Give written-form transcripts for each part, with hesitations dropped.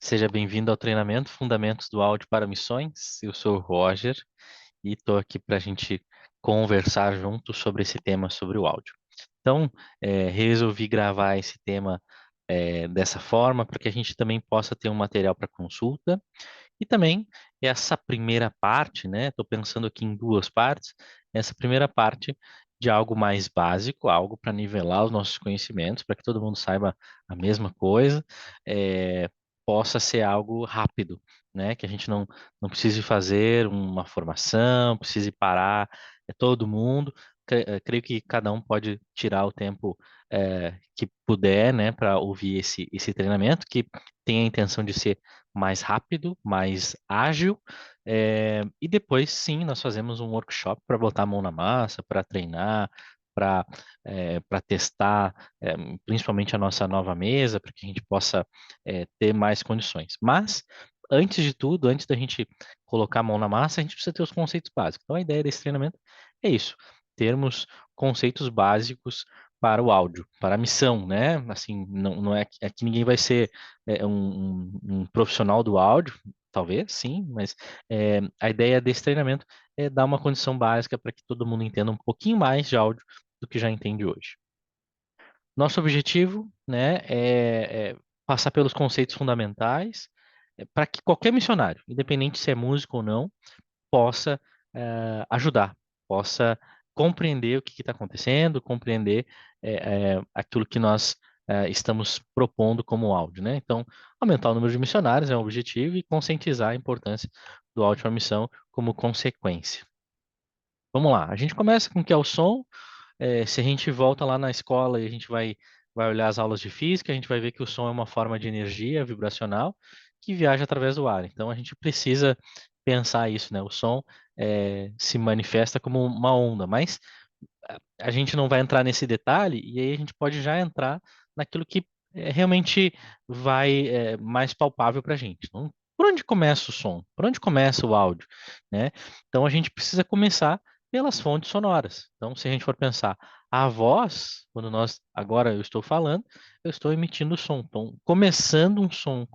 Seja bem-vindo ao treinamento Fundamentos do Áudio para Missões. Eu sou o Roger e estou aqui para a gente conversar juntos sobre esse tema, sobre o áudio. Então, resolvi gravar esse tema dessa forma para que a gente também possa ter um material para consulta e também essa primeira parte, né? Estou pensando aqui em duas partes. Essa primeira parte de algo mais básico, algo para nivelar os nossos conhecimentos, para que todo mundo saiba a mesma coisa, possa ser algo rápido, né? Que a gente não precise fazer uma formação, precise parar todo mundo. Creio que cada um pode tirar o tempo que puder, né, para ouvir esse treinamento, que tem a intenção de ser mais rápido, mais ágil, e depois sim nós fazemos um workshop para botar a mão na massa, para treinar, para testar, principalmente a nossa nova mesa, para que a gente possa ter mais condições. Mas antes de tudo, antes da gente colocar a mão na massa, a gente precisa ter os conceitos básicos. Então a ideia desse treinamento é isso, termos conceitos básicos para o áudio, para a missão, né? Assim, não é, é que ninguém vai ser um profissional do áudio, talvez, sim, mas a ideia desse treinamento é dar uma condição básica para que todo mundo entenda um pouquinho mais de áudio do que já entende hoje. Nosso objetivo, né, é passar pelos conceitos fundamentais para que qualquer missionário, independente se é músico ou não, possa ajudar, possa compreender o que está acontecendo, compreender aquilo que nós estamos propondo como áudio, né? Então, aumentar o número de missionários é um objetivo e conscientizar a importância do áudio para a missão como consequência. Vamos lá, a gente começa com o que é o som. Se a gente volta lá na escola e a gente vai olhar as aulas de física, a gente vai ver que o som é uma forma de energia vibracional que viaja através do ar. Então a gente precisa pensar isso, né? O som se manifesta como uma onda, mas a gente não vai entrar nesse detalhe e aí a gente pode já entrar naquilo que realmente vai mais palpável para a gente. Então, por onde começa o som? Por onde começa o áudio, né? Então a gente precisa começar pelas fontes sonoras. Então, se a gente for pensar, a voz, quando nós agora eu estou falando, eu estou emitindo som. Então, começando um som,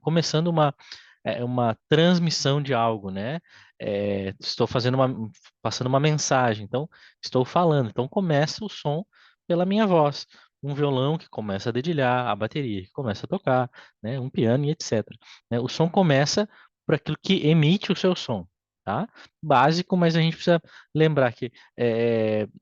começando uma transmissão de algo, né? Estou passando uma mensagem. Então, estou falando. Então, começa o som pela minha voz. Um violão que começa a dedilhar, a bateria que começa a tocar, né? Um piano e etc. Né? O som começa por aquilo que emite o seu som, tá? Básico, mas a gente precisa lembrar que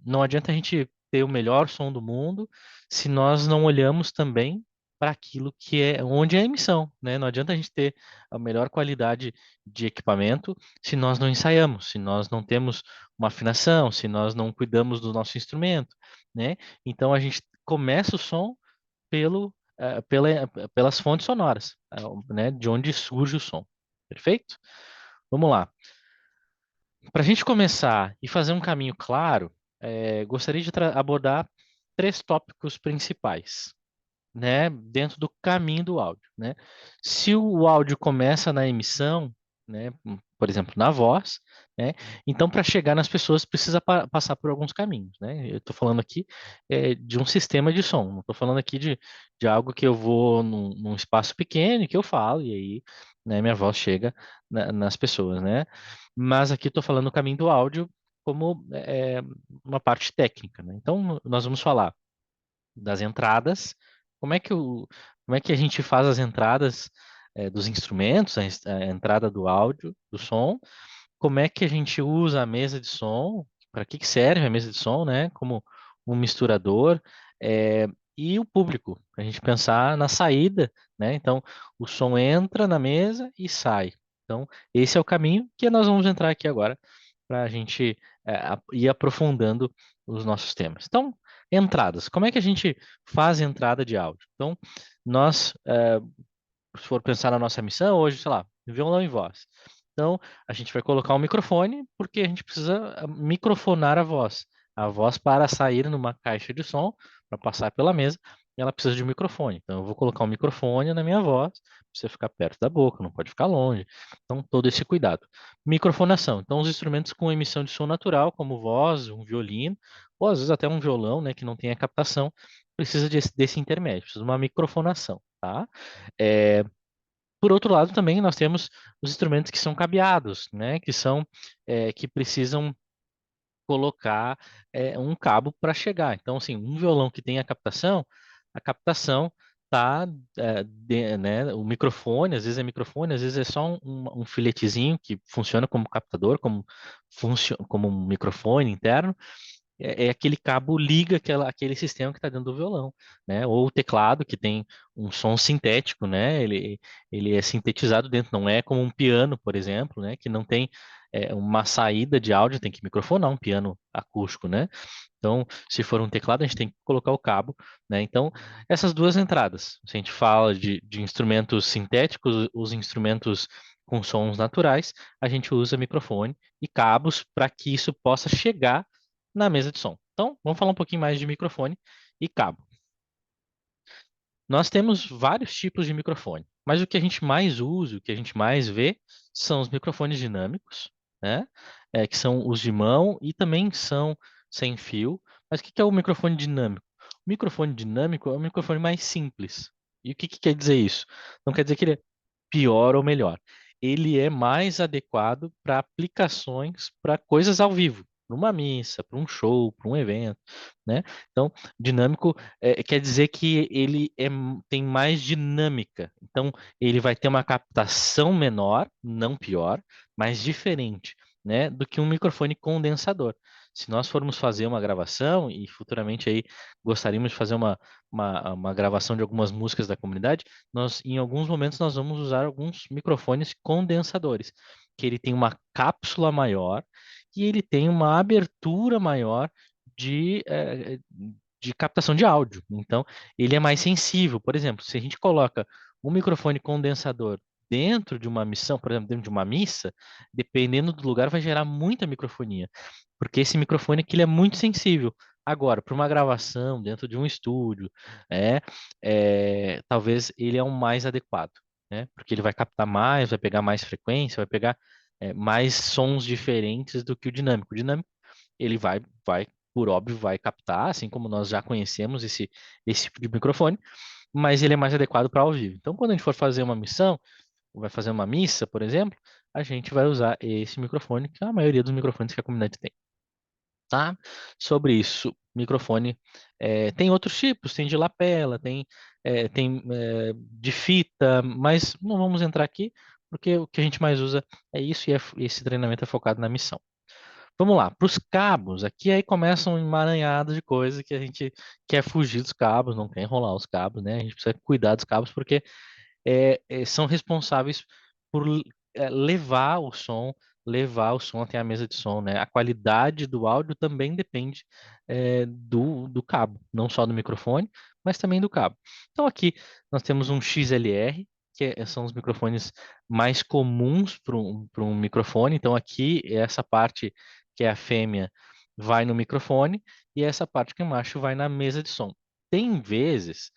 não adianta a gente ter o melhor som do mundo se nós não olhamos também para aquilo que é onde é a emissão, né? Não adianta a gente ter a melhor qualidade de equipamento se nós não ensaiamos, se nós não temos uma afinação, se nós não cuidamos do nosso instrumento, né? Então a gente começa o som pelas fontes sonoras, né? De onde surge o som. Perfeito? Vamos lá. Para a gente começar e fazer um caminho claro, gostaria de abordar três tópicos principais, né, dentro do caminho do áudio, né? Se o áudio começa na emissão, né, por exemplo, na voz, né, então para chegar nas pessoas precisa passar por alguns caminhos, né? Eu estou falando aqui de um sistema de som, não estou falando aqui de algo que eu vou num espaço pequeno e que eu falo e aí, né, minha voz chega nas pessoas, né? Mas aqui estou falando do caminho do áudio como uma parte técnica, né? Então nós vamos falar das entradas. Como é que como é que a gente faz as entradas dos instrumentos, a entrada do áudio, do som? Como é que a gente usa a mesa de som? Para que serve a mesa de som, né? Como um misturador. é, e o público, a gente pensar na saída, né? Então, o som entra na mesa e sai. Então, esse é o caminho que nós vamos entrar aqui agora para a gente ir aprofundando os nossos temas. Então, entradas. Como é que a gente faz entrada de áudio? Então, nós, se for pensar na nossa missão, hoje, sei lá, violão e voz. Então, a gente vai colocar um microfone, porque a gente precisa microfonar a voz para sair numa caixa de som, para passar pela mesa, ela precisa de um microfone. Então, eu vou colocar um microfone na minha voz, precisa ficar perto da boca, não pode ficar longe. Então, todo esse cuidado. Microfonação. Então, os instrumentos com emissão de som natural, como voz, um violino, ou às vezes até um violão, né, que não tem a captação, precisa desse intermédio, precisa de uma microfonação, tá? Por outro lado, também nós temos os instrumentos que são cabeados, né? Que são que precisam colocar um cabo para chegar. Então, assim, um violão que tem a captação tá, né? O microfone, às vezes é microfone, às vezes é só um filetezinho que funciona como captador, como um microfone interno. É aquele cabo liga aquele sistema que está dentro do violão, né? Ou o teclado que tem um som sintético, né? Ele é sintetizado dentro, não é como um piano, por exemplo, né? Que não tem uma saída de áudio, tem que microfonar um piano acústico, né? Então, se for um teclado, a gente tem que colocar o cabo, né? Então, essas duas entradas. Se a gente fala de instrumentos sintéticos, os instrumentos com sons naturais, a gente usa microfone e cabos para que isso possa chegar na mesa de som. Então, vamos falar um pouquinho mais de microfone e cabo. Nós temos vários tipos de microfone, mas o que a gente mais usa, o que a gente mais vê, são os microfones dinâmicos, né? Que são os de mão e também são sem fio. Mas o que que é o microfone dinâmico? O microfone dinâmico é um microfone mais simples. E o que que quer dizer isso? Não quer dizer que ele é pior ou melhor. Ele é mais adequado para aplicações, para coisas ao vivo, para uma missa, para um show, para um evento, né? Então, dinâmico quer dizer que tem mais dinâmica. Então, ele vai ter uma captação menor, não pior, mas diferente, né, do que um microfone condensador. Se nós formos fazer uma gravação e futuramente aí gostaríamos de fazer uma gravação de algumas músicas da comunidade, em alguns momentos nós vamos usar alguns microfones condensadores, que ele tem uma cápsula maior e ele tem uma abertura maior de, eh, de captação de áudio. Então, ele é mais sensível. Por exemplo, se a gente coloca um microfone condensador dentro de uma missão, por exemplo, dentro de uma missa, dependendo do lugar, vai gerar muita microfonia, porque esse microfone aqui ele é muito sensível. Agora, para uma gravação dentro de um estúdio, é, talvez ele é o mais adequado, né? Porque ele vai captar mais, vai pegar mais frequência, vai pegar mais sons diferentes do que o dinâmico. O dinâmico ele vai, por óbvio, vai captar, assim como nós já conhecemos esse tipo de microfone, mas ele é mais adequado para ao vivo. Então, quando a gente for fazer uma missão, ou vai fazer uma missa, por exemplo, a gente vai usar esse microfone, que é a maioria dos microfones que a comunidade tem, tá? Sobre isso, microfone tem outros tipos, tem de lapela, tem de fita, mas não vamos entrar aqui, porque o que a gente mais usa é isso e esse treinamento é focado na missão. Vamos lá, para os cabos, aqui aí começam um emaranhado de coisa que a gente quer fugir dos cabos, não quer enrolar os cabos, né? A gente precisa cuidar dos cabos porque são responsáveis por levar o som até a mesa de som, né? A qualidade do áudio também depende do cabo, não só do microfone, mas também do cabo. Então aqui nós temos um XLR, são os microfones mais comuns para um microfone. Então aqui essa parte que é a fêmea vai no microfone e essa parte que é macho vai na mesa de som. Tem vezes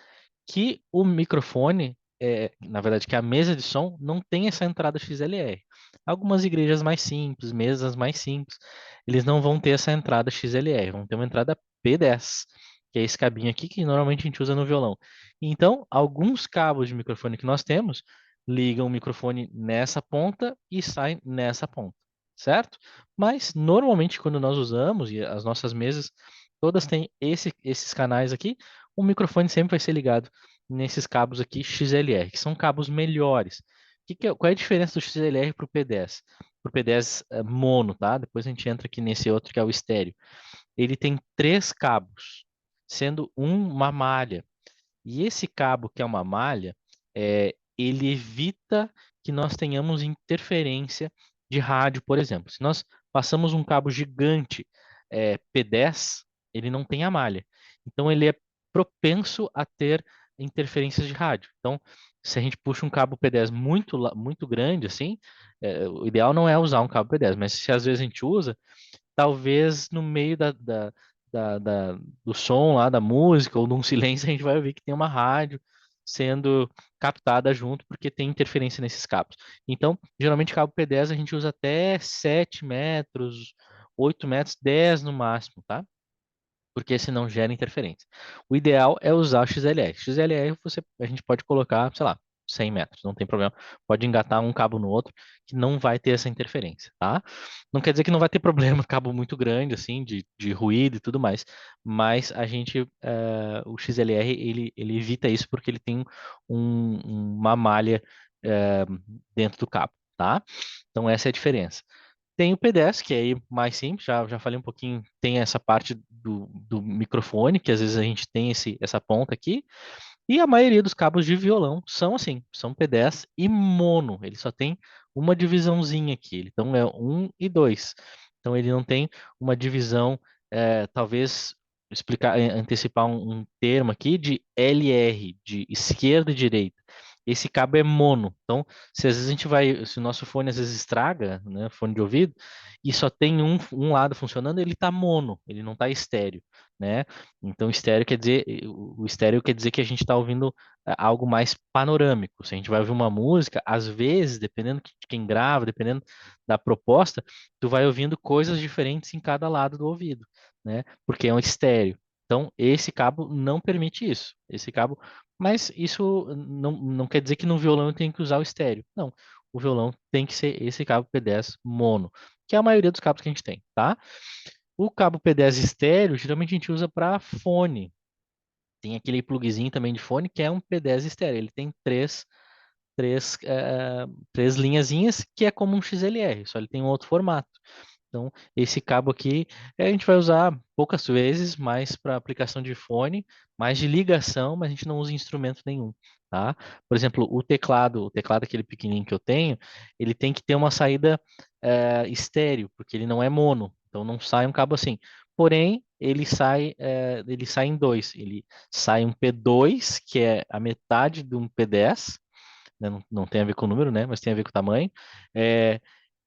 que o microfone, na verdade, que a mesa de som não tem essa entrada XLR. Algumas igrejas mais simples, mesas mais simples, eles não vão ter essa entrada XLR, vão ter uma entrada P10, que é esse cabinho aqui que normalmente a gente usa no violão. Então, alguns cabos de microfone que nós temos ligam o microfone nessa ponta e saem nessa ponta, certo? Mas normalmente quando nós usamos e as nossas mesas todas têm esses canais aqui, o microfone sempre vai ser ligado nesses cabos aqui XLR, que são cabos melhores. Qual é a diferença do XLR para o P10? Para o P10 mono, tá? Depois a gente entra aqui nesse outro que é o estéreo. Ele tem três cabos, sendo uma malha. E esse cabo que é uma malha, ele evita que nós tenhamos interferência de rádio, por exemplo. Se nós passamos um cabo gigante P10, ele não tem a malha. Então ele é propenso a ter interferências de rádio. Então, se a gente puxa um cabo P10 muito grande, assim, o ideal não é usar um cabo P10, mas se às vezes a gente usa, talvez no meio da- da- do som lá, da música, ou de um silêncio, a gente vai ouvir que tem uma rádio sendo captada junto, porque tem interferência nesses cabos. Então, geralmente, cabo P10 a gente usa até 7 metros, 8 metros, 10 no máximo, tá? Porque senão gera interferência. O ideal é usar o XLR. XLR a gente pode colocar, sei lá, 100 metros, não tem problema. Pode engatar um cabo no outro, que não vai ter essa interferência, tá? Não quer dizer que não vai ter problema, cabo muito grande, assim, de ruído e tudo mais, mas o XLR, ele evita isso porque ele tem uma malha eh, dentro do cabo, tá? Então, essa é a diferença. Tem o P10, que é aí mais simples, já falei um pouquinho, tem essa parte do microfone, que às vezes a gente tem essa ponta aqui, e a maioria dos cabos de violão são assim, são P10 e mono, ele só tem uma divisãozinha aqui, então é um e dois. Então ele não tem uma divisão, talvez explicar, antecipar um termo aqui de LR, de esquerda e direita. Esse cabo é mono. Então, se às vezes a gente vai, se o nosso fone às vezes estraga, né, fone de ouvido, e só tem um lado funcionando, ele tá mono, ele não tá estéreo, né? Então, estéreo quer dizer, o estéreo quer dizer que a gente está ouvindo algo mais panorâmico. Se a gente vai ouvir uma música, às vezes, dependendo de quem grava, dependendo da proposta, tu vai ouvindo coisas diferentes em cada lado do ouvido, né? Porque é um estéreo. Então, esse cabo não permite isso. Esse cabo, mas isso não quer dizer que no violão tem que usar o estéreo. Não. O violão tem que ser esse cabo P10 mono, que é a maioria dos cabos que a gente tem, tá? O cabo P10 estéreo, geralmente a gente usa para fone. Tem aquele plugzinho também de fone que é um P10 estéreo. Ele tem três linhazinhas que é como um XLR, só ele tem um outro formato. Então, esse cabo aqui a gente vai usar poucas vezes, mais para aplicação de fone, mais de ligação, mas a gente não usa instrumento nenhum, tá? Por exemplo, o teclado aquele pequenininho que eu tenho, ele tem que ter uma saída estéreo, porque ele não é mono, então não sai um cabo assim. Porém, ele sai em dois. Ele sai um P2, que é a metade de um P10, né? Não tem a ver com o número, né? Mas tem a ver com o tamanho. É,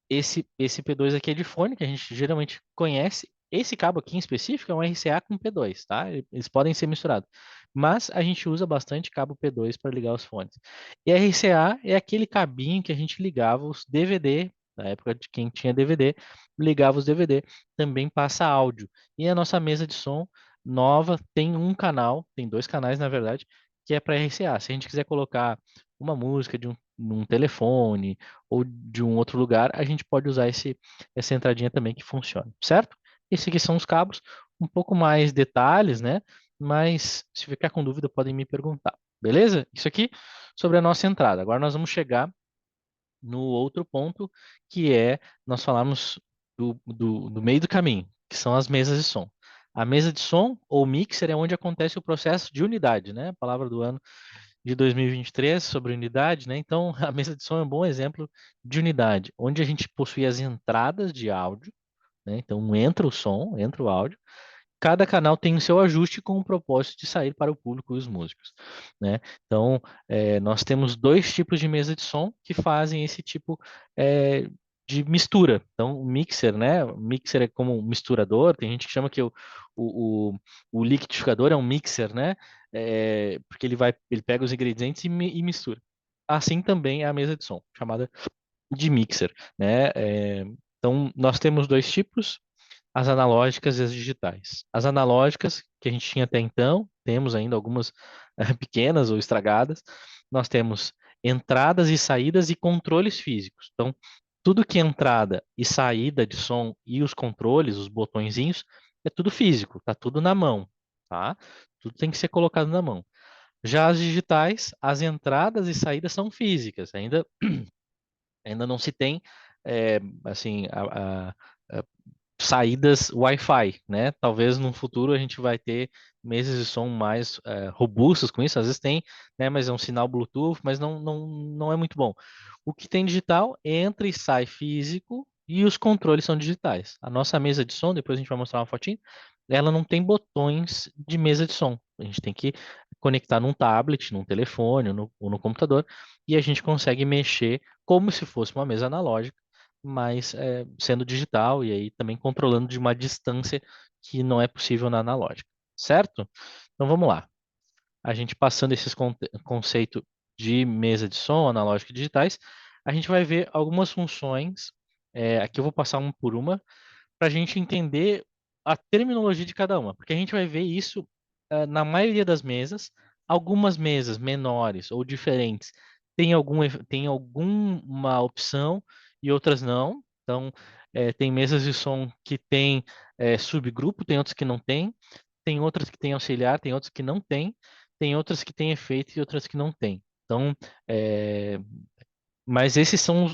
esse P2 aqui é de fone, que a gente geralmente conhece. Esse cabo aqui em específico é um RCA com P2, tá? Eles podem ser misturados. Mas a gente usa bastante cabo P2 para ligar os fones. E RCA é aquele cabinho que a gente ligava os DVD, na época de quem tinha DVD, ligava os DVD, também passa áudio. E a nossa mesa de som nova tem um canal, tem dois canais na verdade, que é para RCA. Se a gente quiser colocar uma música num telefone, ou de um outro lugar, a gente pode usar essa entradinha também que funciona, certo? Esses aqui são os cabos, um pouco mais detalhes, né? Mas se ficar com dúvida, podem me perguntar, beleza? Isso aqui sobre a nossa entrada. Agora nós vamos chegar no outro ponto, que é nós falarmos do meio do caminho, que são as mesas de som. A mesa de som ou mixer é onde acontece o processo de unidade, né? A palavra do ano de 2023 sobre unidade, né? Então, a mesa de som é um bom exemplo de unidade, onde a gente possui as entradas de áudio, né? Então, entra o som, entra o áudio. Cada canal tem o seu ajuste com o propósito de sair para o público e os músicos, né? Então, nós temos dois tipos de mesa de som que fazem esse tipo é, de mistura. Então, o mixer, né? O mixer é como um misturador. Tem gente que chama que o, o, o liquidificador é um mixer, né? Porque ele pega os ingredientes e mistura. Assim também é a mesa de som, chamada de mixer, né? Então, nós temos dois tipos, as analógicas e as digitais. As analógicas, que a gente tinha até então, temos ainda algumas pequenas ou estragadas, nós temos entradas e saídas e controles físicos. Então, tudo que é entrada e saída de som e os controles, os botõezinhos, é tudo físico, tá tudo na mão, tá? Tudo tem que ser colocado na mão. Já as digitais, as entradas e saídas são físicas, ainda não se tem assim saídas Wi-Fi, né? Talvez no futuro a gente vai ter mesas de som mais robustas com isso, às vezes tem, né? Mas é um sinal Bluetooth, mas não é muito bom. O que tem digital entra e sai físico e os controles são digitais. A nossa mesa de som, depois a gente vai mostrar uma fotinho, ela não tem botões de mesa de som. A gente tem que conectar num tablet, num telefone ou no computador e a gente consegue mexer como se fosse uma mesa analógica, mas sendo digital e aí também controlando de uma distância que não é possível na analógica, certo? Então vamos lá. A gente passando esses conceito de mesa de som, analógica e digitais, a gente vai ver algumas funções. Aqui eu vou passar uma por uma para a gente entender a terminologia de cada uma, porque a gente vai ver isso na maioria das mesas. Algumas mesas menores ou diferentes tem alguma opção e outras não. Então, tem mesas de som que tem subgrupo, tem outras que não tem. Tem outras que têm auxiliar, tem outras que não tem outras que têm efeito e outras que não têm. Então, é, mas esses são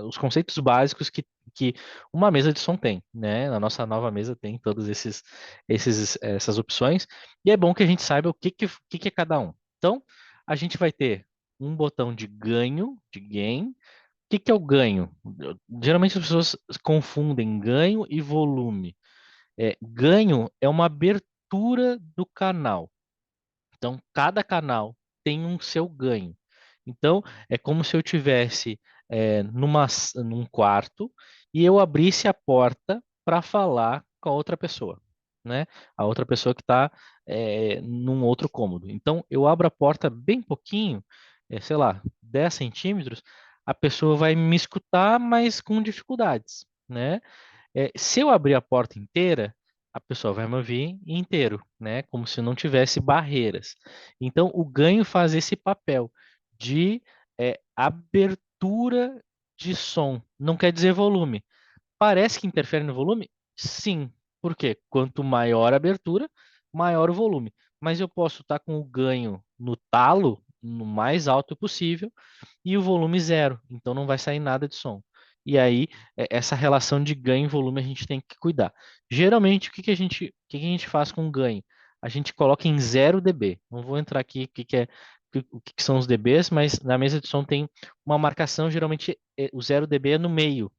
os conceitos básicos que uma mesa de som tem, né? A nossa nova mesa tem todos essas opções, e é bom que a gente saiba o que é cada um. Então, a gente vai ter um botão de ganho, de gain. O que é o ganho? Geralmente as pessoas confundem ganho e volume. Ganho é uma abertura do canal. Então, cada canal tem um seu ganho. Então, é como se eu tivesse num quarto e eu abrisse a porta para falar com a outra pessoa, né? A outra pessoa que está num outro cômodo. Então, eu abro a porta bem pouquinho, sei lá, 10 centímetros, a pessoa vai me escutar, mas com dificuldades, né? Se eu abrir a porta inteira, a pessoa vai me ouvir inteiro, né? Como se não tivesse barreiras. Então, o ganho faz esse papel de abertura de som. Não quer dizer volume. Parece que interfere no volume? Sim. Por quê? Quanto maior a abertura, maior o volume. Mas eu posso estar com o ganho no talo, no mais alto possível, e o volume zero, então não vai sair nada de som. E aí, essa relação de ganho e volume a gente tem que cuidar. Geralmente, o que que a gente faz com ganho? A gente coloca em 0 dB. Não vou entrar aqui o que são os dBs, mas na mesa de som tem uma marcação, geralmente o 0 dB é no meio,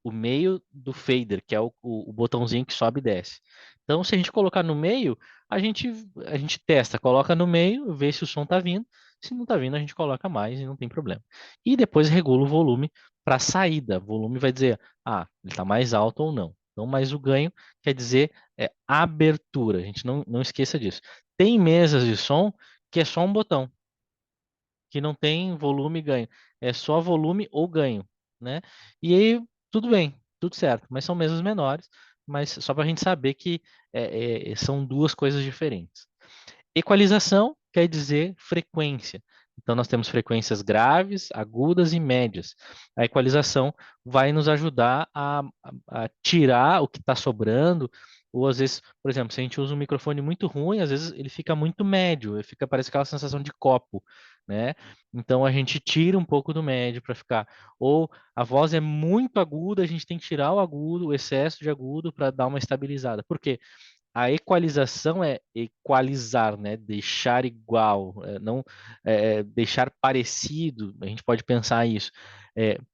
o meio do fader, que é o botãozinho que sobe e desce. Então, se a gente colocar no meio, a gente, a gente testa, coloca no meio, vê se o som está vindo. Se não está vindo, a gente coloca mais e não tem problema. E depois regula o volume para a saída. O volume vai dizer, ele está mais alto ou não. Então, mais o ganho quer dizer abertura. A gente não esqueça disso. Tem mesas de som que é só um botão que não tem volume e ganho. É só volume ou ganho, né? E aí, tudo bem, tudo certo. Mas são mesas menores, mas só para a gente saber que são duas coisas diferentes. Equalização quer dizer frequência. Então, nós temos frequências graves, agudas e médias. A equalização vai nos ajudar a tirar o que está sobrando, ou às vezes, por exemplo, se a gente usa um microfone muito ruim, às vezes ele fica muito médio, ele fica, parece aquela sensação de copo, né? Então, a gente tira um pouco do médio para ficar. Ou a voz é muito aguda, a gente tem que tirar o agudo, o excesso de agudo, para dar uma estabilizada. Por quê? A equalização é equalizar, né? Deixar igual, não deixar parecido. A gente pode pensar isso,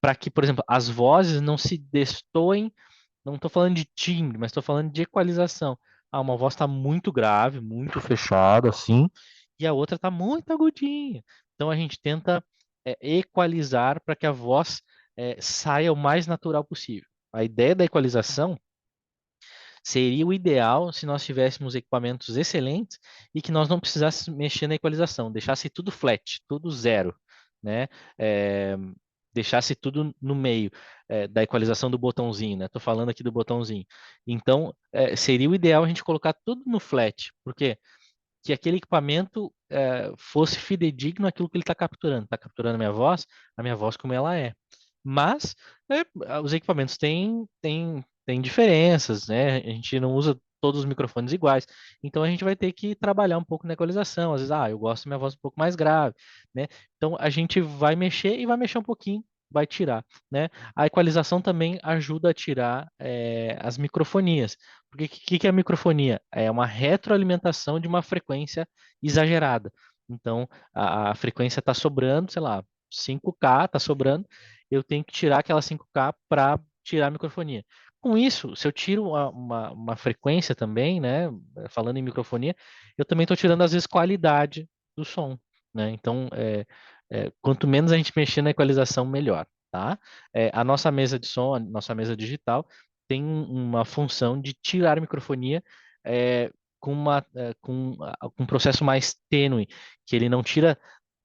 para que, por exemplo, as vozes não se destoem. Não estou falando de timbre, mas estou falando de equalização. Uma voz está muito grave, muito fechada, assim, e a outra está muito agudinha. Então a gente tenta equalizar para que a voz saia o mais natural possível. A ideia da equalização seria o ideal se nós tivéssemos equipamentos excelentes e que nós não precisássemos mexer na equalização, deixasse tudo flat, tudo zero, né? É, deixasse tudo no meio da equalização do botãozinho, né? Estou falando aqui do botãozinho. Então, seria o ideal a gente colocar tudo no flat, porque que aquele equipamento fosse fidedigno àquilo que ele está capturando. Está capturando a minha voz como ela é. Mas os equipamentos têm diferenças, né? A gente não usa todos os microfones iguais. Então a gente vai ter que trabalhar um pouco na equalização. Às vezes, eu gosto da minha voz um pouco mais grave, né? Então a gente vai mexer e vai mexer um pouquinho, vai tirar, né? A equalização também ajuda a tirar as microfonias. Porque o que é a microfonia? É uma retroalimentação de uma frequência exagerada. Então, a frequência está sobrando, sei lá, 5K está sobrando, eu tenho que tirar aquela 5K para tirar a microfonia. Com isso, se eu tiro uma frequência também, né, falando em microfonia, eu também estou tirando, às vezes, qualidade do som, né? Então, quanto menos a gente mexer na equalização, melhor, tá? A nossa mesa de som, a nossa mesa digital, tem uma função de tirar a microfonia com um processo mais tênue, que ele não tira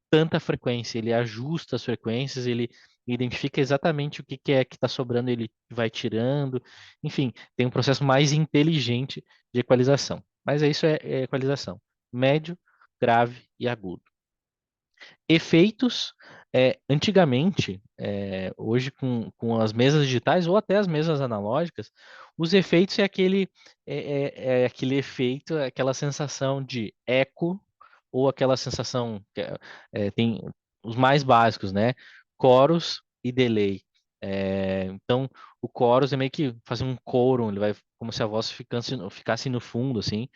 tanta frequência, ele ajusta as frequências, ele identifica exatamente o que que é que está sobrando, ele vai tirando, enfim, tem um processo mais inteligente de equalização. Mas isso é equalização, médio, grave e agudo. Efeitos, antigamente, hoje com as mesas digitais ou até as mesas analógicas, os efeitos é aquele efeito, é aquela sensação de eco ou aquela sensação tem os mais básicos, né? Chorus e delay. Então, o chorus é meio que fazer um coro, ele vai como se a voz ficasse no fundo, assim.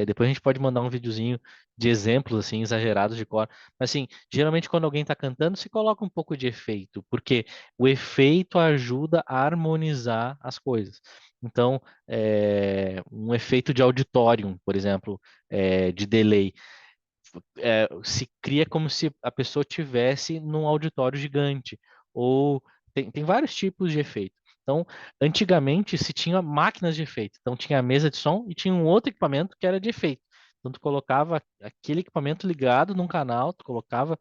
Depois a gente pode mandar um videozinho de exemplos assim exagerados de coro. Mas assim, geralmente quando alguém está cantando, se coloca um pouco de efeito, porque o efeito ajuda a harmonizar as coisas. Então, um efeito de auditorium, por exemplo, de delay, se cria como se a pessoa tivesse num auditório gigante. Ou tem vários tipos de efeito. Então, antigamente se tinha máquinas de efeito. Então, tinha a mesa de som e tinha um outro equipamento que era de efeito. Então, tu colocava aquele equipamento ligado num canal, tu colocava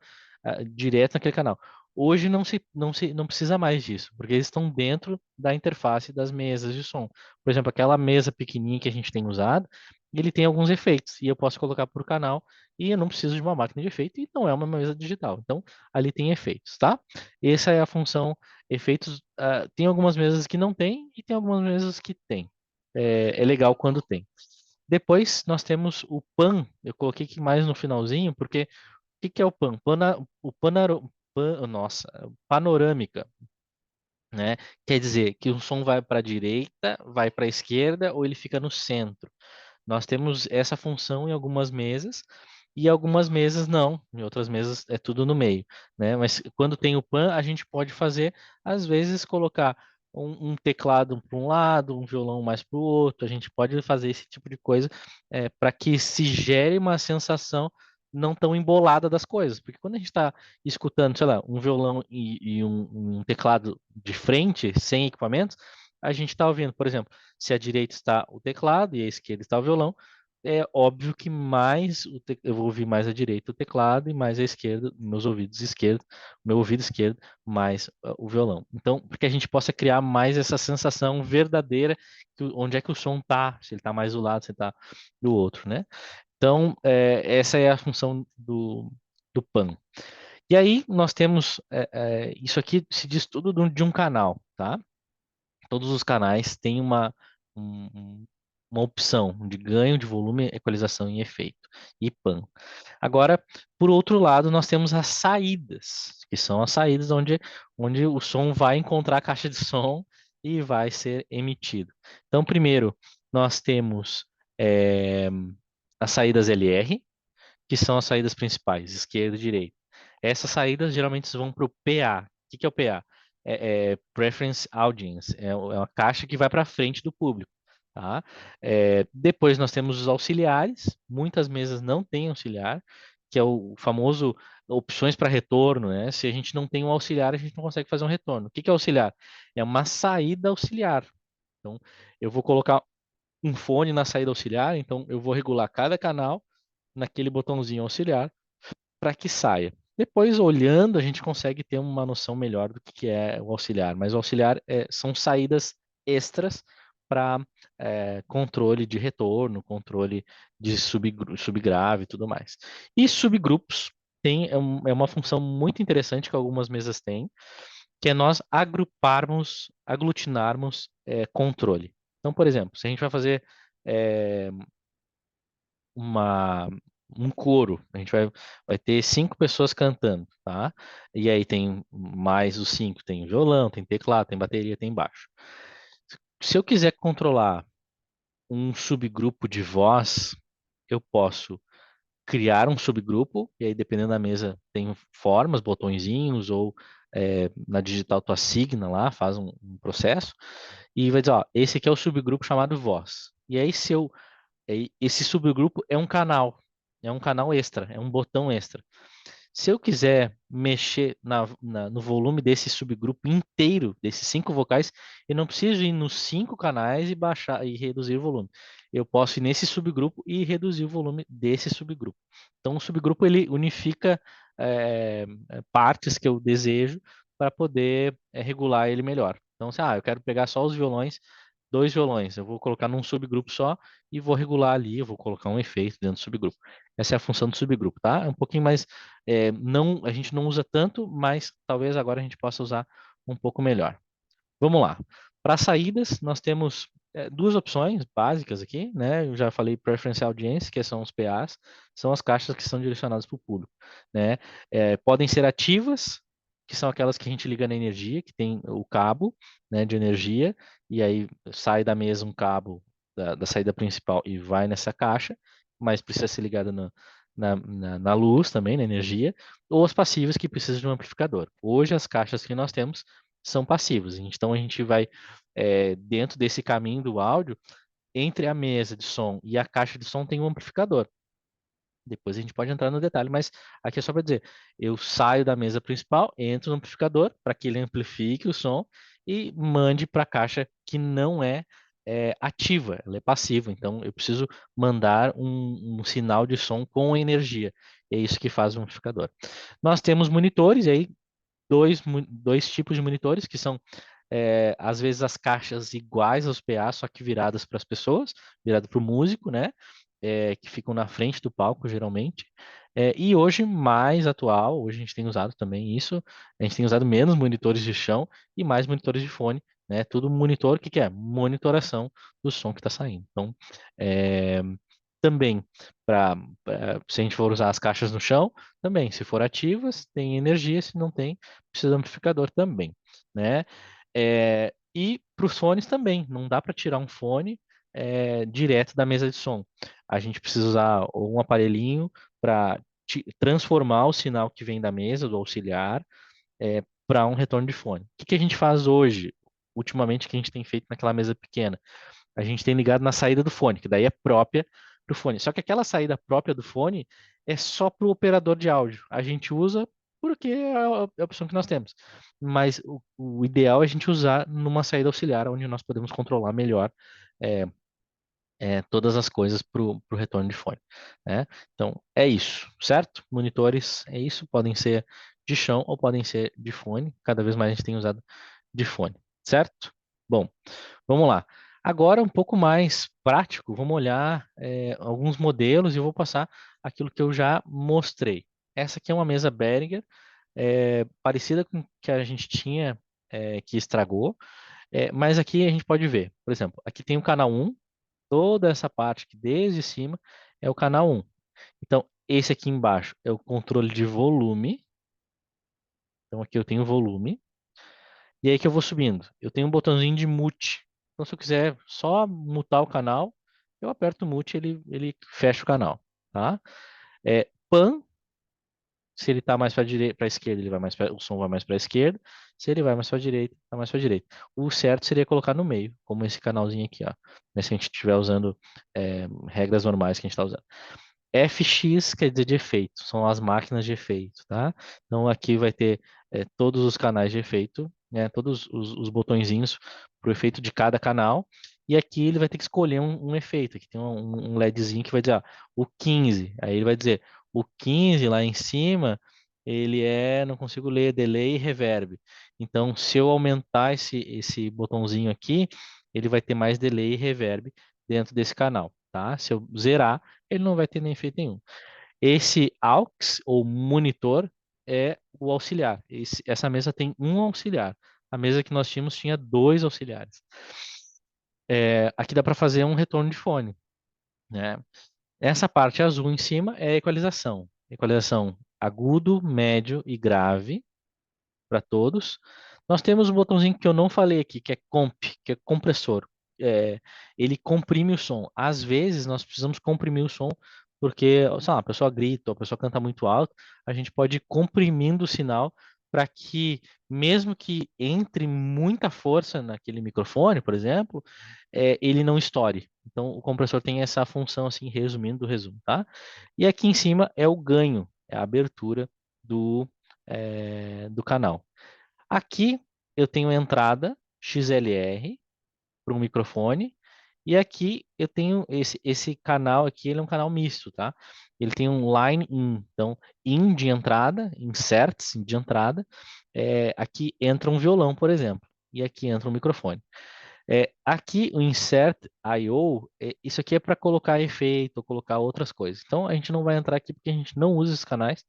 direto naquele canal. Hoje não precisa mais disso, porque eles estão dentro da interface das mesas de som. Por exemplo, aquela mesa pequenininha que a gente tem usado, ele tem alguns efeitos e eu posso colocar por canal e eu não preciso de uma máquina de efeito e não é uma mesa digital. Então, ali tem efeitos, tá? Essa é a função efeitos. Tem algumas mesas que não tem e tem algumas mesas que tem. É legal quando tem. Depois nós temos o PAN. Eu coloquei aqui mais no finalzinho, porque o que que é o PAN? Nossa, panorâmica, né? Quer dizer que o som vai para a direita, vai para a esquerda ou ele fica no centro. Nós temos essa função em algumas mesas e algumas mesas não, em outras mesas é tudo no meio, né? Mas quando tem o pan, a gente pode fazer, às vezes, colocar um teclado para um lado, um violão mais para o outro. A gente pode fazer esse tipo de coisa para que se gere uma sensação não tão embolada das coisas, porque quando a gente está escutando, sei lá, um violão e um teclado de frente, sem equipamentos, a gente está ouvindo, por exemplo, se à direita está o teclado e à esquerda está o violão, é óbvio que eu vou ouvir mais à direita o teclado e mais à esquerda, meu ouvido esquerdo, mais o violão. Então, para que a gente possa criar mais essa sensação verdadeira, onde é que o som está, se ele está mais do lado, se ele está do outro, né? Então, essa é a função do PAN. E aí, nós temos, isso aqui se diz tudo de um canal, tá? Todos os canais têm uma opção de ganho de volume, equalização e efeito, e PAN. Agora, por outro lado, nós temos as saídas, que são as saídas onde o som vai encontrar a caixa de som e vai ser emitido. Então, primeiro, nós temos eh, as saídas LR, que são as saídas principais, esquerda e direita. Essas saídas geralmente vão para o PA. O que que é o PA? Preference Audience, é uma caixa que vai para frente do público. Tá? Depois nós temos os auxiliares, muitas mesas não têm auxiliar, que é o famoso opções para retorno, né? Se a gente não tem um auxiliar, a gente não consegue fazer um retorno. O que que é auxiliar? É uma saída auxiliar. Então, eu vou colocar um fone na saída auxiliar, então eu vou regular cada canal naquele botãozinho auxiliar para que saia. Depois, olhando, a gente consegue ter uma noção melhor do que é o auxiliar. Mas o auxiliar são saídas extras para controle de retorno, controle de subgrave e tudo mais. E subgrupos é uma função muito interessante que algumas mesas têm, que é nós aglutinarmos controle. Então, por exemplo, se a gente vai fazer é, uma, um coro. Vai ter 5 pessoas cantando, tá? E aí tem mais os 5, tem violão, tem teclado, tem bateria, tem baixo. Se eu quiser controlar um subgrupo de voz, eu posso criar um subgrupo, e aí dependendo da mesa tem formas, botõezinhos, ou na digital tu assigna lá, faz um processo, e vai dizer, ó, esse aqui é o subgrupo chamado voz. E aí se eu esse subgrupo é um canal extra, é um botão extra. Se eu quiser mexer no volume desse subgrupo inteiro, desses 5 vocais, eu não preciso ir nos 5 canais e baixar e reduzir o volume. Eu posso ir nesse subgrupo e reduzir o volume desse subgrupo. Então, o subgrupo ele unifica partes que eu desejo para poder regular ele melhor. Então, se eu quero pegar só os violões, 2 violões, eu vou colocar num subgrupo só e vou regular ali, eu vou colocar um efeito dentro do subgrupo. Essa é a função do subgrupo, tá? É um pouquinho mais, não, a gente não usa tanto, mas talvez agora a gente possa usar um pouco melhor. Vamos lá. Para saídas, nós temos duas opções básicas aqui, né? Eu já falei Preference Audience, que são os PAs, são as caixas que são direcionadas para o público, né? Podem ser ativas, que são aquelas que a gente liga na energia, que tem o cabo, né, de energia, e aí sai da mesa um cabo da saída principal e vai nessa caixa, mas precisa ser ligada na luz também, na energia, ou as passivas que precisam de um amplificador. Hoje, as caixas que nós temos são passivos. Então a gente vai dentro desse caminho do áudio, entre a mesa de som e a caixa de som tem um amplificador. Depois a gente pode entrar no detalhe, mas aqui é só para dizer, eu saio da mesa principal, entro no amplificador para que ele amplifique o som e mande para a caixa que não é ativa, ela é passiva. Então eu preciso mandar um sinal de som com energia. É isso que faz o amplificador. Nós temos monitores, e aí dois tipos de monitores, que são, às vezes, as caixas iguais aos PA, só que viradas para as pessoas, virado para o músico, né? Que ficam na frente do palco, geralmente. E hoje, mais atual, hoje a gente tem usado também isso, a gente tem usado menos monitores de chão e mais monitores de fone, né? Tudo monitor, o que que é? Monitoração do som que está saindo. Então, é, também, se a gente for usar as caixas no chão, também, se for ativas, tem energia, se não tem, precisa de amplificador também, né? E para os fones também, não dá para tirar um fone direto da mesa de som. A gente precisa usar um aparelhinho para transformar o sinal que vem da mesa, do auxiliar, para um retorno de fone. O que que a gente faz hoje, ultimamente, que a gente tem feito naquela mesa pequena? A gente tem ligado na saída do fone, que daí é própria para o fone. Só que aquela saída própria do fone é só para o operador de áudio. A gente usa porque é a opção que nós temos. Mas o ideal é a gente usar numa saída auxiliar, onde nós podemos controlar melhor é, todas as coisas para o retorno de fone, né? Então, é isso, certo? Monitores é isso, podem ser de chão ou podem ser de fone. Cada vez mais a gente tem usado de fone, certo? Bom, vamos lá. Agora, um pouco mais prático, vamos olhar alguns modelos e eu vou passar aquilo que eu já mostrei. Essa aqui é uma mesa Behringer, parecida com que a gente tinha, que estragou, mas aqui a gente pode ver, por exemplo, aqui tem o canal 1, toda essa parte aqui desde cima é o canal 1. Então, esse aqui embaixo é o controle de volume. Então, aqui eu tenho volume. E aí que eu vou subindo. Eu tenho um botãozinho de mute. Então, se eu quiser só mutar o canal, eu aperto o mute e ele fecha o canal, tá? Pan, se ele está mais para direita, para a esquerda, ele vai mais o som vai mais para a esquerda. Se ele vai mais para a direita, vai mais para a direita. O certo seria colocar no meio, como esse canalzinho aqui, ó. Né, se a gente estiver usando regras normais que a gente está usando. FX quer dizer de efeito, são as máquinas de efeito, tá? Então aqui vai ter todos os canais de efeito, né? Todos os botõezinhos para o efeito de cada canal. E aqui ele vai ter que escolher um efeito. Aqui tem um LEDzinho que vai dizer, o 15. Aí ele vai dizer, o 15 lá em cima, ele não consigo ler, delay e reverb. Então, se eu aumentar esse botãozinho aqui, ele vai ter mais delay e reverb dentro desse canal, tá? Se eu zerar, ele não vai ter nem efeito nenhum. Esse aux, ou monitor, é o auxiliar. Essa mesa tem um auxiliar. A mesa que nós tínhamos tinha dois auxiliares. Aqui dá para fazer um retorno de fone, né? Essa parte azul em cima é a equalização. Equalização agudo, médio e grave para todos. Nós temos um botãozinho que eu não falei aqui, que é comp, que é compressor. Ele comprime o som. Às vezes nós precisamos comprimir o som porque, sei lá, a pessoa grita, ou a pessoa canta muito alto, a gente pode ir comprimindo o sinal para que, mesmo que entre muita força naquele microfone, por exemplo, ele não estoure. Então, o compressor tem essa função, assim, resumindo o resumo, tá? E aqui em cima é o ganho, é a abertura do canal. Aqui eu tenho entrada XLR para um microfone e aqui eu tenho esse canal aqui, ele é um canal misto, tá? Ele tem um line in, então in de entrada, inserts de entrada, aqui entra um violão, por exemplo, e aqui entra um microfone. Aqui o Insert I/O, isso aqui é para colocar efeito, ou colocar outras coisas. Então a gente não vai entrar aqui porque a gente não usa esses canais.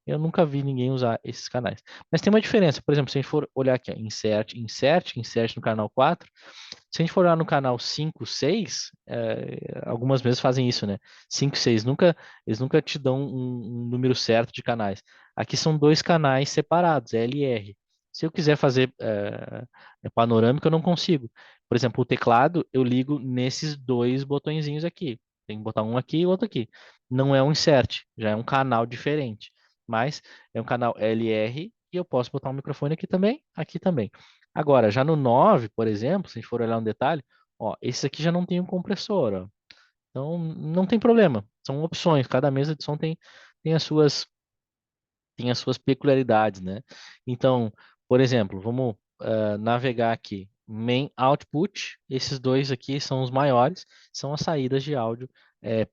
Eu nunca vi ninguém usar esses canais. Mas tem uma diferença. Por exemplo, se a gente for olhar aqui, ó, insert no canal 4. Se a gente for olhar no canal 5, 6, algumas mesas fazem isso, né? 5, 6, eles nunca te dão um número certo de canais. Aqui são dois canais separados, L e R. Se eu quiser fazer panorâmica, eu não consigo. Por exemplo, o teclado, eu ligo nesses dois botõezinhos aqui. Tem que botar um aqui e outro aqui. Não é um insert, já é um canal diferente. Mas é um canal LR e eu posso botar um microfone aqui também. Agora, já no 9, por exemplo, se a gente for olhar um detalhe, ó, esse aqui já não tem um compressor, ó. Então, não tem problema. São opções. Cada mesa de som tem as suas, tem as suas peculiaridades, né? Então, por exemplo, vamos navegar aqui. Main Output, esses dois aqui são os maiores, são as saídas de áudio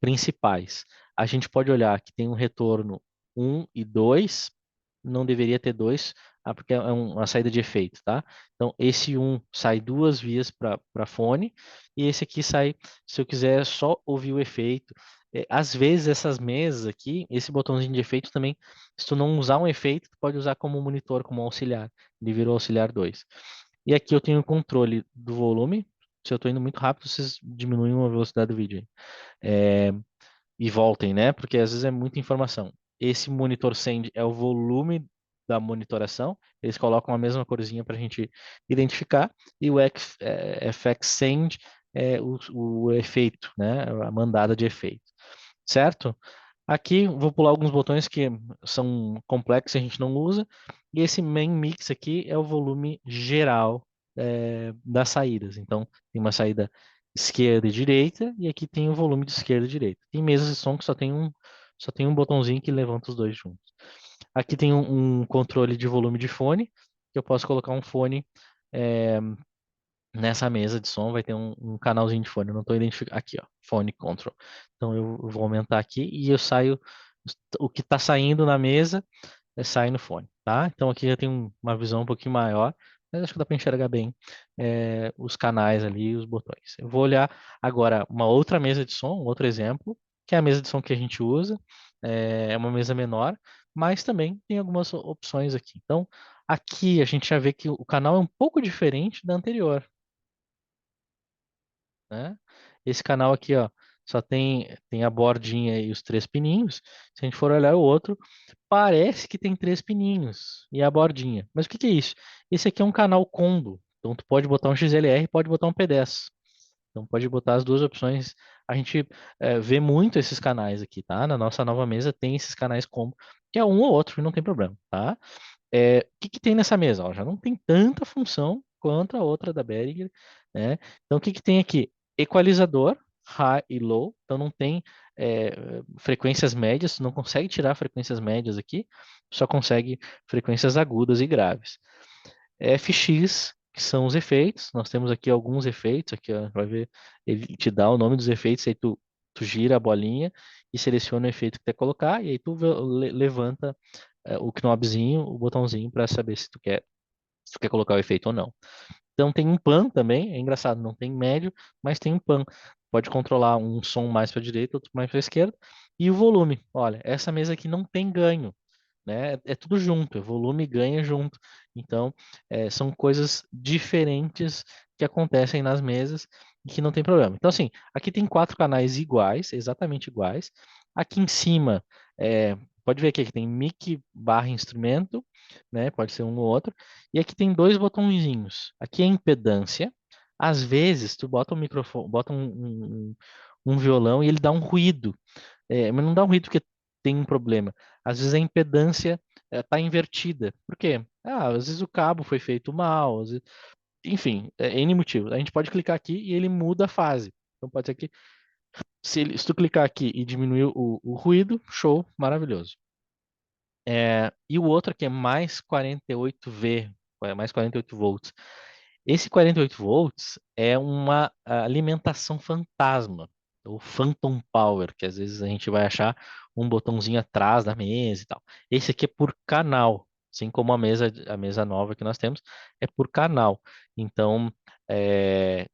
principais. A gente pode olhar que tem um retorno um e 2, não deveria ter dois, porque é uma saída de efeito, tá? Então, esse um sai duas vias para fone, e esse aqui sai, se eu quiser só ouvir o efeito. Às vezes, essas mesas aqui, esse botãozinho de efeito também, se tu não usar um efeito, tu pode usar como monitor, como auxiliar. Ele virou auxiliar 2. E aqui eu tenho o controle do volume. Se eu estou indo muito rápido, vocês diminuem a velocidade do vídeo. É, e voltem, né? Porque às vezes é muita informação. Esse monitor send é o volume da monitoração. Eles colocam a mesma corzinha para a gente identificar. E o FX send é o efeito, né? A mandada de efeito. Certo? Aqui vou pular alguns botões que são complexos e a gente não usa. E esse main mix aqui é o volume geral das saídas. Então, tem uma saída esquerda e direita, e aqui tem o volume de esquerda e direita. Tem mesas de som que só tem um botãozinho que levanta os dois juntos. Aqui tem um controle de volume de fone, que eu posso colocar um fone é, nessa mesa de som, vai ter um canalzinho de fone. Eu não estou identificando. Aqui, ó, fone control. Então eu vou aumentar aqui e eu saio. O que está saindo na mesa sai no fone, tá? Então aqui já tem uma visão um pouquinho maior, mas acho que dá para enxergar bem os canais ali, os botões. Eu vou olhar agora uma outra mesa de som, um outro exemplo, que é a mesa de som que a gente usa. É uma mesa menor, mas também tem algumas opções aqui. Então, aqui a gente já vê que o canal é um pouco diferente da anterior, né? Esse canal aqui, ó, só tem a bordinha e os três pininhos. Se a gente for olhar o outro, parece que tem três pininhos e a bordinha. Mas o que que é isso? Esse aqui é um canal combo. Então tu pode botar um XLR, pode botar um P10. Então pode botar as duas opções. A gente vê muito esses canais aqui, tá? Na nossa nova mesa tem esses canais combo, que é um ou outro, e não tem problema, tá? O que que tem nessa mesa? Ó, já não tem tanta função quanto a outra da Behringer, né? Então, o que que tem aqui? Equalizador, high e low. Então, não tem frequências médias, não consegue tirar frequências médias aqui, só consegue frequências agudas e graves. FX, que são os efeitos. Nós temos aqui alguns efeitos, aqui ó, vai ver, ele te dá o nome dos efeitos, aí tu gira a bolinha e seleciona o efeito que quer colocar, e aí tu levanta o knobzinho, o botãozinho para saber se tu quer colocar o efeito ou não. Então tem um pan também, é engraçado, não tem médio, mas tem um pan. Pode controlar um som mais para a direita, outro mais para a esquerda. E o volume, olha, essa mesa aqui não tem ganho, né? É tudo junto, é volume e ganho junto. Então, são coisas diferentes que acontecem nas mesas e que não tem problema. Então, assim, aqui tem quatro canais iguais, exatamente iguais. Aqui em cima, pode ver aqui que tem mic barra instrumento, né? Pode ser um ou outro. E aqui tem dois botõezinhos. Aqui é impedância. Às vezes, tu bota um microfone, bota um violão e ele dá um ruído. Mas não dá um ruído porque tem um problema. Às vezes a impedância está invertida. Por quê? Às vezes o cabo foi feito mal, enfim, N motivos. A gente pode clicar aqui e ele muda a fase. Então pode ser que se tu clicar aqui e diminuir o ruído, show, maravilhoso. E o outro aqui é mais 48V, mais 48 volts. Esse 48 volts é uma alimentação fantasma, ou phantom power, que às vezes a gente vai achar um botãozinho atrás da mesa e tal. Esse aqui é por canal, assim como a mesa nova que nós temos é por canal. Então,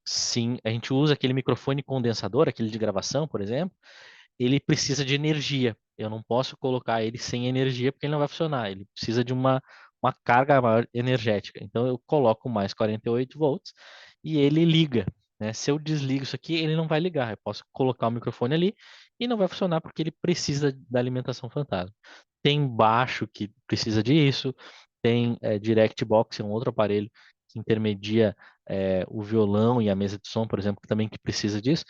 sim, a gente usa aquele microfone condensador, aquele de gravação, por exemplo, ele precisa de energia. Eu não posso colocar ele sem energia porque ele não vai funcionar. Ele precisa de uma carga maior energética. Então eu coloco mais 48 volts e ele liga, né? Se eu desligo isso aqui, ele não vai ligar. Eu posso colocar o microfone ali e não vai funcionar porque ele precisa da alimentação fantasma. Tem baixo que precisa disso, tem Direct Box, é um outro aparelho que intermedia o violão e a mesa de som, por exemplo, que também que precisa disso.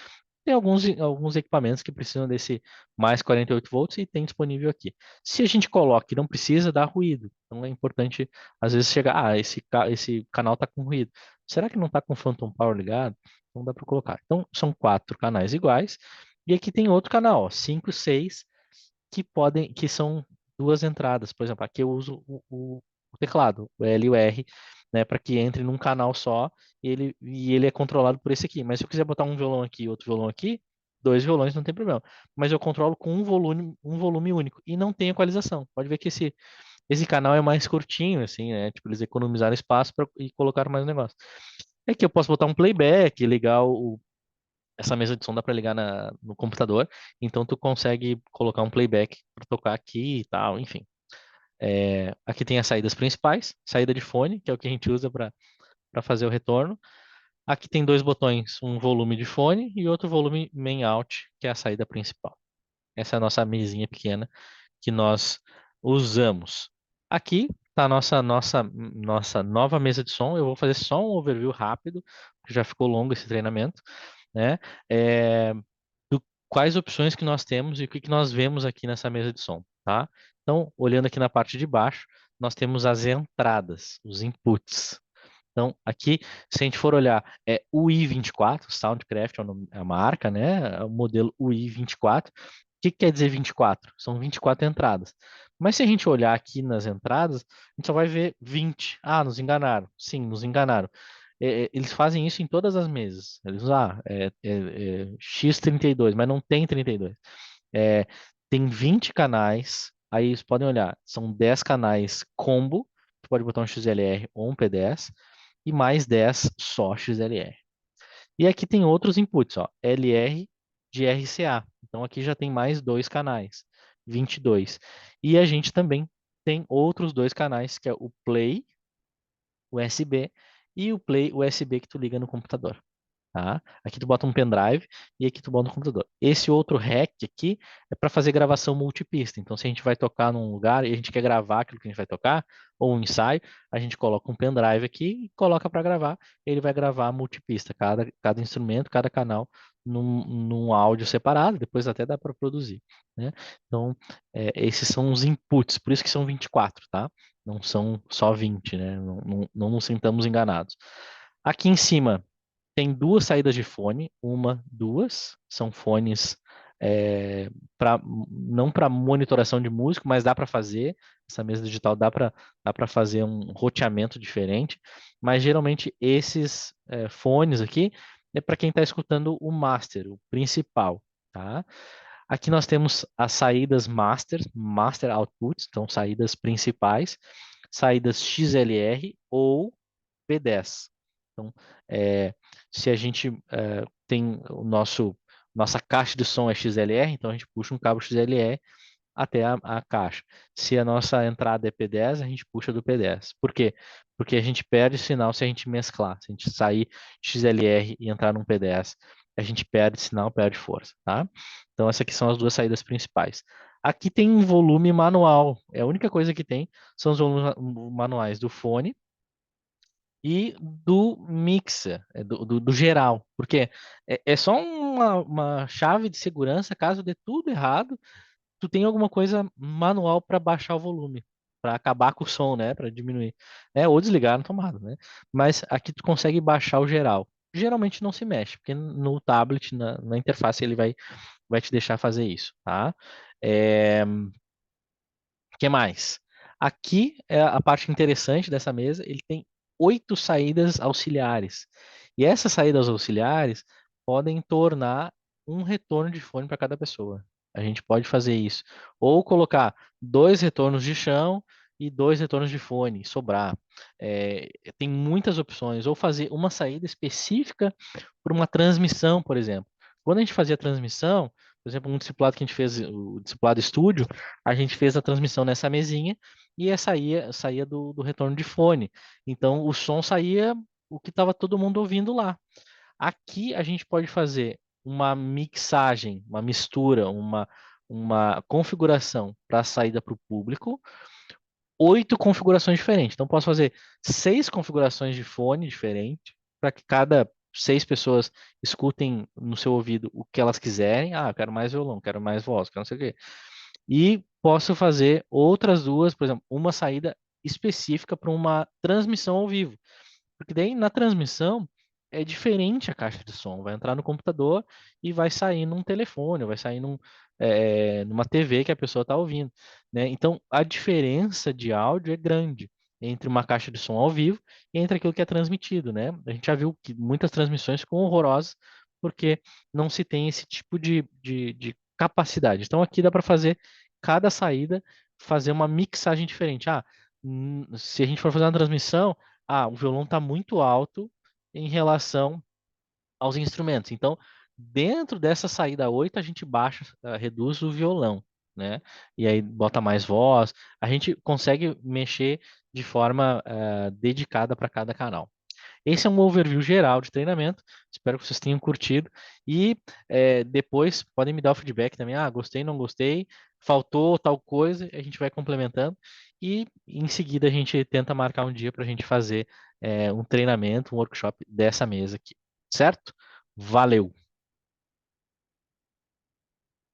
Tem alguns equipamentos que precisam desse mais 48 volts e tem disponível aqui. Se a gente coloca e não precisa, dá ruído. Então é importante, às vezes, chegar, esse canal está com ruído. Será que não está com o Phantom Power ligado? Não dá para colocar. Então, são 4 canais iguais. E aqui tem outro canal, ó, 5, 6, que são 2 entradas. Por exemplo, aqui eu uso o teclado, o L e o R, né, para que entre num canal só e ele é controlado por esse aqui. Mas se eu quiser botar um violão aqui e outro violão aqui, 2 violões não tem problema. Mas eu controlo com um volume único e não tem equalização. Pode ver que esse canal é mais curtinho, assim, né? Tipo, eles economizaram espaço e colocaram mais negócio. É que eu posso botar um playback, ligar essa mesa de som dá para ligar no computador, então tu consegue colocar um playback para tocar aqui e tal, enfim. Aqui tem as saídas principais, saída de fone, que é o que a gente usa para fazer o retorno. Aqui tem 2 botões, um volume de fone e outro volume main out, que é a saída principal. Essa é a nossa mesinha pequena que nós usamos. Aqui está a nossa nova mesa de som. Eu vou fazer só um overview rápido, porque já ficou longo esse treinamento, né? É, quais opções que nós temos e o que que nós vemos aqui nessa mesa de som, tá? Então, olhando aqui na parte de baixo, nós temos as entradas, os inputs. Então, aqui, se a gente for olhar, é o i24, Soundcraft é a marca, né? É o modelo UI24. O que que quer dizer 24? São 24 entradas. Mas se a gente olhar aqui nas entradas, a gente só vai ver 20. Ah, nos enganaram. Sim, nos enganaram. Eles fazem isso em todas as mesas. Eles usam, X32, mas não tem 32. É, tem 20 canais, aí vocês podem olhar, são 10 canais combo, tu pode botar um XLR ou um P10, e mais 10 só XLR. E aqui tem outros inputs, ó, LR de RCA. Então aqui já tem mais 2 canais, 22. E a gente também tem outros 2 canais, que é o Play USB e o Play USB que tu liga no computador. Tá? Aqui tu bota um pendrive e aqui tu bota no computador. Esse outro REC aqui é para fazer gravação multipista. Então, se a gente vai tocar num lugar e a gente quer gravar aquilo que a gente vai tocar, ou um ensaio, a gente coloca um pendrive aqui e coloca para gravar. Ele vai gravar multipista, cada instrumento, cada canal num áudio separado, depois até dá para produzir, né? Então, esses são os inputs, por isso que são 24, tá? Não são só 20, né? Não nos sintamos enganados. Aqui em cima tem 2 saídas de fone, duas, são fones não para monitoração de músico, mas dá para fazer. Essa mesa digital dá para fazer um roteamento diferente, mas geralmente esses fones aqui é para quem está escutando o master, o principal, tá? Aqui nós temos as saídas master outputs, então saídas principais, saídas XLR ou P10. Então, é, se a gente tem nossa caixa de som é XLR, então a gente puxa um cabo XLR até a caixa. Se a nossa entrada é P10, a gente puxa do P10. Por quê? Porque a gente perde sinal se a gente mesclar. Se a gente sair XLR e entrar num P10, a gente perde sinal, perde força, tá? Então, essas aqui são as 2 saídas principais. Aqui tem um volume manual. É a única coisa que tem são os volumes manuais do fone e do mixer, do geral, porque é só uma chave de segurança, caso dê tudo errado, tu tem alguma coisa manual para baixar o volume, para acabar com o som, né, para diminuir, né, ou desligar na tomada, né, mas aqui tu consegue baixar o geral. Geralmente não se mexe, porque no tablet, na interface, ele vai te deixar fazer isso, tá? Que mais? Aqui é a parte interessante dessa mesa, ele tem 8 saídas auxiliares. E essas saídas auxiliares podem tornar um retorno de fone para cada pessoa. A gente pode fazer isso. Ou colocar 2 retornos de chão e 2 retornos de fone, sobrar. Tem muitas opções. Ou fazer uma saída específica para uma transmissão, por exemplo. Quando a gente fazia a transmissão, por exemplo, um discipulado que a gente fez, o discipulado estúdio, a gente fez a transmissão nessa mesinha e saía do retorno de fone. Então, o som saía o que estava todo mundo ouvindo lá. Aqui a gente pode fazer uma mixagem, uma mistura, uma configuração para a saída para o público, 8 configurações diferentes. Então, posso fazer 6 configurações de fone diferentes para que cada 6 pessoas escutem no seu ouvido o que elas quiserem. Ah, eu quero mais violão, quero mais voz, quero não sei o quê. E posso fazer outras duas, por exemplo, uma saída específica para uma transmissão ao vivo. Porque daí na transmissão é diferente a caixa de som. Vai entrar no computador e vai sair num telefone, vai sair numa TV que a pessoa está ouvindo, né? Então a diferença de áudio é grande entre uma caixa de som ao vivo e entre aquilo que é transmitido, né? A gente já viu que muitas transmissões ficam horrorosas porque não se tem esse tipo de capacidade. Então aqui dá para fazer cada saída, fazer uma mixagem diferente. Se a gente for fazer uma transmissão, o violão está muito alto em relação aos instrumentos. Então, dentro dessa saída 8 a gente baixa, reduz o violão, né? E aí bota mais voz. A gente consegue mexer de forma dedicada para cada canal. Esse é um overview geral de treinamento. Espero que vocês tenham curtido. E depois podem me dar o feedback também. Gostei, não gostei, faltou tal coisa, a gente vai complementando. E em seguida a gente tenta marcar um dia para a gente fazer um treinamento, um workshop dessa mesa aqui. Certo? Valeu!